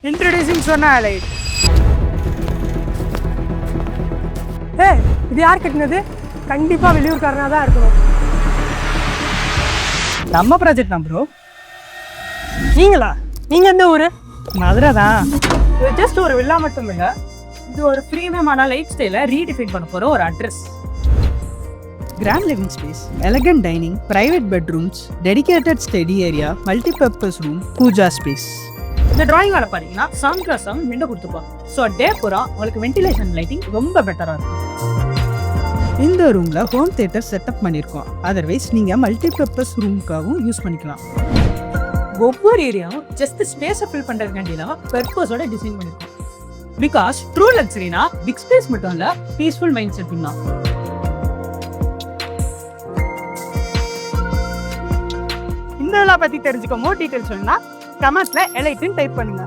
Introducing சொன்னா light. இது யார் கட்டினது? கண்டிப்பாக வெளியூர்காரனாக தான் இருக்கணும். நம்ம ப்ராஜெக்ட் தான் ப்ரோ. நீங்களா? நீங்கள் எந்த ஊர்? மதுரை தான். இது ஜஸ்ட் ஒரு வில்லா மட்டும் இல்லை, இது ஒரு ப்ரீமியமான லைஃப் ஸ்டைலை ரீடிஃபைன் பண்ண போகிற ஒரு address. Grand living space, elegant dining, private bedrooms, dedicated study area, multi-purpose room, puja space. இந்த டிராயிங் வேலை பார்த்தீங்கன்னா சவுண்ட் கிளாஸ் விண்டோ கொடுத்துப்போம். ஸோ டே பூரா உங்களுக்கு வென்டிலேஷன் லைட்டிங் ரொம்ப பெட்டராக இருக்கும். இந்த ரூமில் ஹோம் தியேட்டர் செட்டப் பண்ணியிருக்கோம். அதர்வைஸ் நீங்கள் மல்டிபர்பஸ் ரூமுக்காகவும் யூஸ் பண்ணிக்கலாம். ஒவ்வொரு ஏரியாவும் ஜஸ்ட் ஸ்பேஸை ஃபில் பண்ணுறதுக்காண்டி தான் பர்பஸோட டிசைன் பண்ணியிருக்கோம். பிகாஸ் ட்ரூ லக்ஸரினா பிக் ஸ்பேஸ் மட்டும் இல்லை, பீஸ்ஃபுல் மைண்ட் செட்டும் தான். இந்த விழா பற்றி தெரிஞ்சுக்க மோர் டீட்டெயில்ஸ் வேணும்னா கமெண்ட்ஸில் எலைட்டுன்னு டைப் பண்ணுங்க.